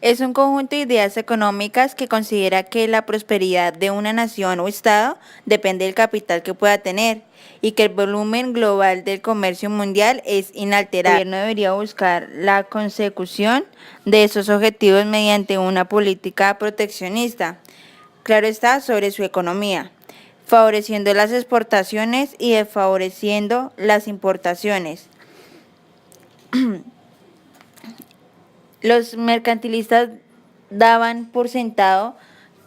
Es un conjunto de ideas económicas que considera que la prosperidad de una nación o estado depende del capital que pueda tener y que el volumen global del comercio mundial es inalterable. El gobierno debería buscar la consecución de esos objetivos mediante una política proteccionista, claro está, sobre su economía, favoreciendo las exportaciones y desfavoreciendo las importaciones. Los mercantilistas daban por sentado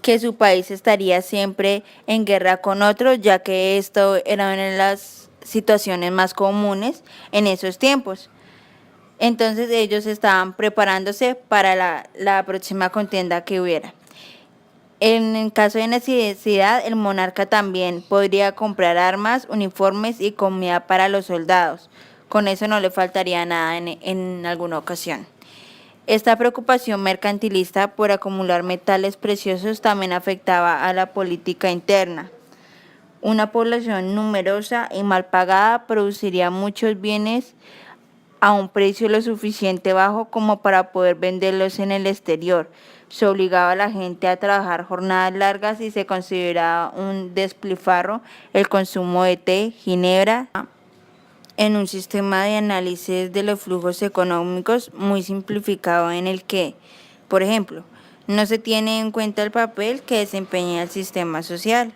que su país estaría siempre en guerra con otros, ya que esto era una de las situaciones más comunes en esos tiempos. Entonces ellos estaban preparándose para la próxima contienda que hubiera. En el caso de necesidad, el monarca también podría comprar armas, uniformes y comida para los soldados. Con eso no le faltaría nada en alguna ocasión. Esta preocupación mercantilista por acumular metales preciosos también afectaba a la política interna. Una población numerosa y mal pagada produciría muchos bienes a un precio lo suficiente bajo como para poder venderlos en el exterior. Se obligaba a la gente a trabajar jornadas largas y se consideraba un despilfarro el consumo de té, ginebra, en un sistema de análisis de los flujos económicos muy simplificado en el que, por ejemplo, no se tiene en cuenta el papel que desempeña el sistema social.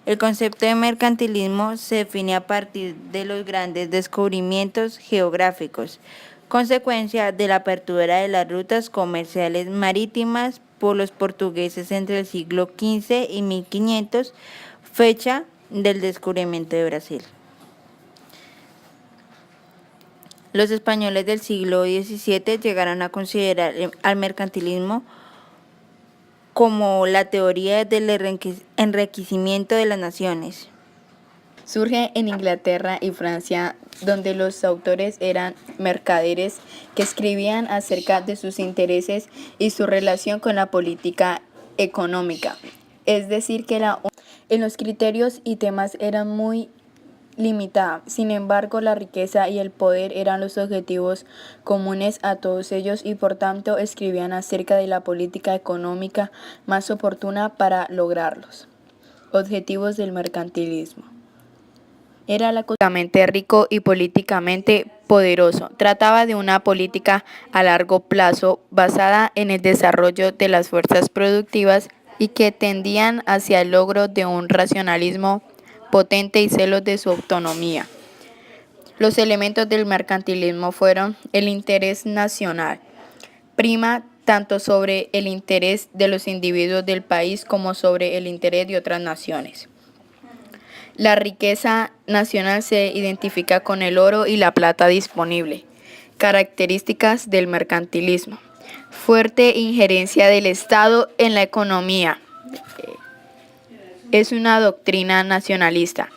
El concepto de mercantilismo se define a partir de los grandes descubrimientos geográficos, consecuencia de la apertura de las rutas comerciales marítimas por los portugueses entre el siglo XV y 1500, fecha del descubrimiento de Brasil. Los españoles del siglo XVII llegaron a considerar al mercantilismo como la teoría del enriquecimiento de las naciones. Surge en Inglaterra y Francia, donde los autores eran mercaderes que escribían acerca de sus intereses y su relación con la política económica. Es decir, que en los criterios y temas eran muy limitada. Sin embargo, la riqueza y el poder eran los objetivos comunes a todos ellos y por tanto escribían acerca de la política económica más oportuna para lograrlos. Objetivos del mercantilismo. Era económicamente rico y políticamente poderoso. Trataba de una política a largo plazo basada en el desarrollo de las fuerzas productivas y que tendían hacia el logro de un racionalismo potente y celos de su autonomía. Los elementos del mercantilismo fueron el interés nacional, prima tanto sobre el interés de los individuos del país como sobre el interés de otras naciones. La riqueza nacional se identifica con el oro y la plata disponible. Características del mercantilismo. Fuerte injerencia del Estado en la economía. Es una doctrina nacionalista.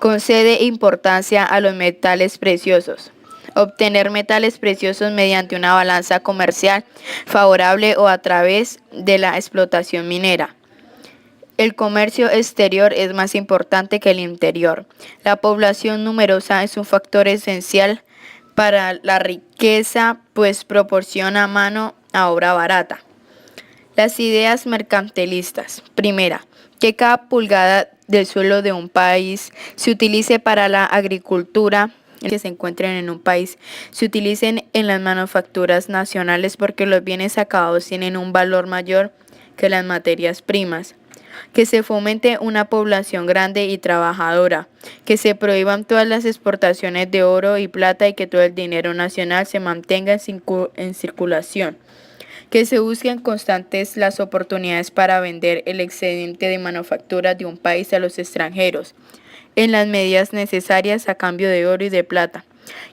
Concede importancia a los metales preciosos. Obtener metales preciosos mediante una balanza comercial favorable o a través de la explotación minera. El comercio exterior es más importante que el interior. La población numerosa es un factor esencial para la riqueza, pues proporciona mano a obra barata. Las ideas mercantilistas. Primera, que cada pulgada del suelo de un país se utilice para la agricultura, que se encuentren en un país, se utilicen en las manufacturas nacionales porque los bienes acabados tienen un valor mayor que las materias primas. Que se fomente una población grande y trabajadora, que se prohíban todas las exportaciones de oro y plata y que todo el dinero nacional se mantenga en circulación, que se busquen constantes las oportunidades para vender el excedente de manufacturas de un país a los extranjeros, en las medidas necesarias a cambio de oro y de plata,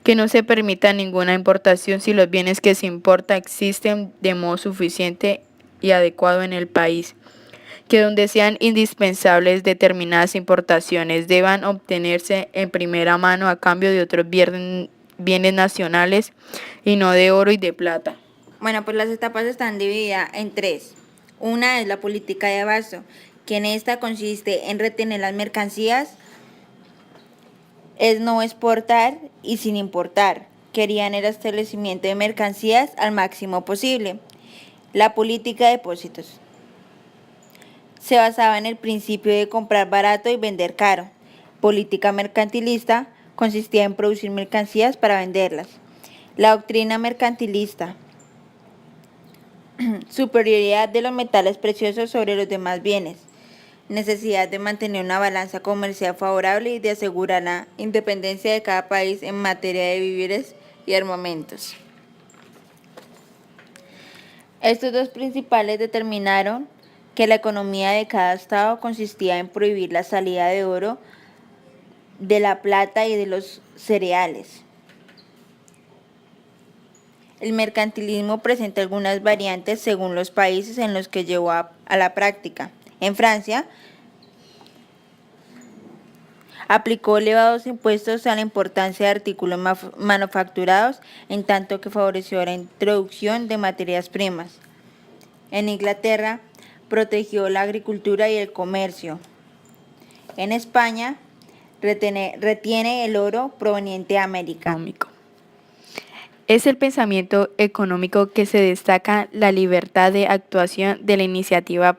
que no se permita ninguna importación si los bienes que se importa existen de modo suficiente y adecuado en el país, que donde sean indispensables determinadas importaciones deban obtenerse en primera mano a cambio de otros bienes nacionales y no de oro y de plata. Bueno, pues las etapas están divididas en tres. Una es la política de abasto, que en esta consiste en retener las mercancías, es no exportar y sin importar. Querían el establecimiento de mercancías al máximo posible. La política de depósitos se basaba en el principio de comprar barato y vender caro. Política mercantilista consistía en producir mercancías para venderlas. La doctrina mercantilista, superioridad de los metales preciosos sobre los demás bienes. Necesidad de mantener una balanza comercial favorable y de asegurar la independencia de cada país en materia de víveres y armamentos. Estos dos principales determinaron que la economía de cada estado consistía en prohibir la salida de oro, de la plata y de los cereales. El mercantilismo presenta algunas variantes según los países en los que llevó a la práctica. En Francia, aplicó elevados impuestos a la importancia de artículos manufacturados, en tanto que favoreció la introducción de materias primas. En Inglaterra, protegió la agricultura y el comercio. En España, retiene el oro proveniente de América. Económico. Es el pensamiento económico que se destaca la libertad de actuación de la iniciativa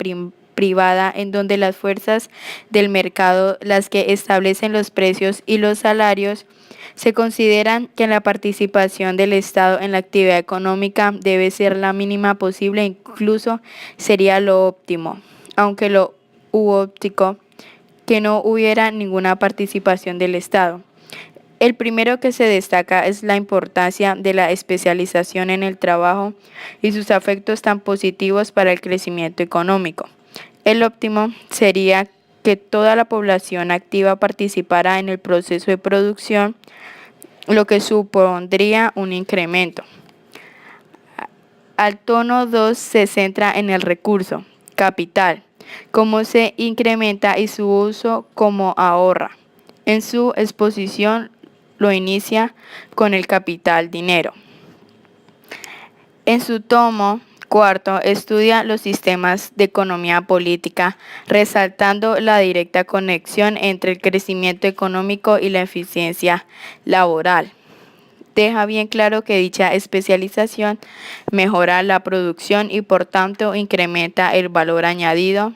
privada, en donde las fuerzas del mercado, las que establecen los precios y los salarios, se consideran que la participación del Estado en la actividad económica debe ser la mínima posible, incluso sería lo óptimo, aunque lo utópico, que no hubiera ninguna participación del Estado. El primero que se destaca es la importancia de la especialización en el trabajo y sus efectos tan positivos para el crecimiento económico. El óptimo sería que toda la población activa participara en el proceso de producción, lo que supondría un incremento. Al tono 2 se centra en el recurso, capital, cómo se incrementa y su uso cómo ahorra. En su exposición lo inicia con el capital, dinero. En su tomo cuarto estudia los sistemas de economía política, resaltando la directa conexión entre el crecimiento económico y la eficiencia laboral. Deja bien claro que dicha especialización mejora la producción y por tanto incrementa el valor añadido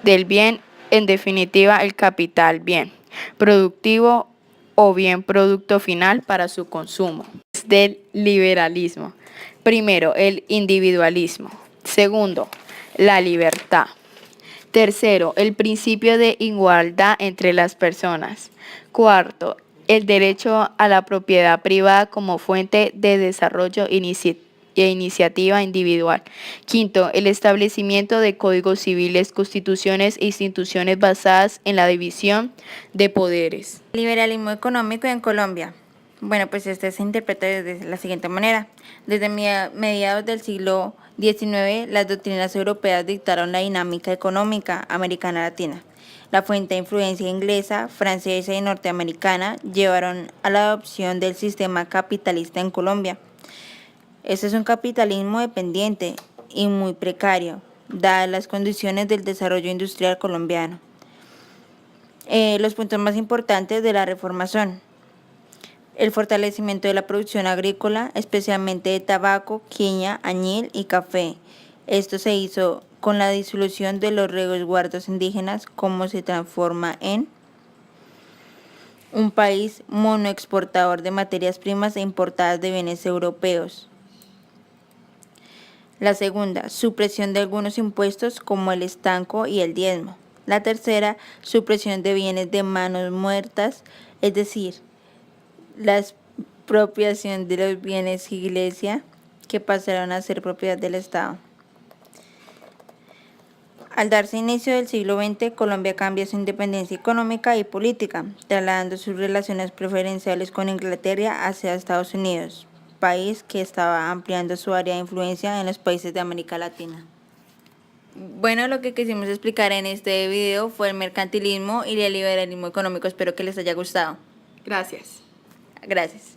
del bien, en definitiva el capital bien productivo o bien producto final para su consumo. Del liberalismo. Primero, el individualismo. Segundo, la libertad. Tercero, el principio de igualdad entre las personas. Cuarto, el derecho a la propiedad privada como fuente de desarrollo e iniciativa individual. Quinto, el establecimiento de códigos civiles, constituciones e instituciones basadas en la división de poderes. Liberalismo económico en Colombia. Bueno, pues este se interpreta de la siguiente manera. Desde mediados del siglo XIX, las doctrinas europeas dictaron la dinámica económica americana latina. La fuente de influencia inglesa, francesa y norteamericana llevaron a la adopción del sistema capitalista en Colombia. Este es un capitalismo dependiente y muy precario, dadas las condiciones del desarrollo industrial colombiano. Los puntos más importantes de la reforma son el fortalecimiento de la producción agrícola, especialmente de tabaco, caña, añil y café. Esto se hizo con la disolución de los resguardos indígenas, como se transforma en un país monoexportador de materias primas e importadas de bienes europeos. La segunda, supresión de algunos impuestos como el estanco y el diezmo. La tercera, supresión de bienes de manos muertas, es decir, la expropiación de los bienes iglesia que pasaron a ser propiedad del Estado. Al darse inicio del siglo XX, Colombia cambia su independencia económica y política, trasladando sus relaciones preferenciales con Inglaterra hacia Estados Unidos, país que estaba ampliando su área de influencia en los países de América Latina. Bueno, lo que quisimos explicar en este video fue el mercantilismo y el liberalismo económico. Espero que les haya gustado. Gracias. Gracias.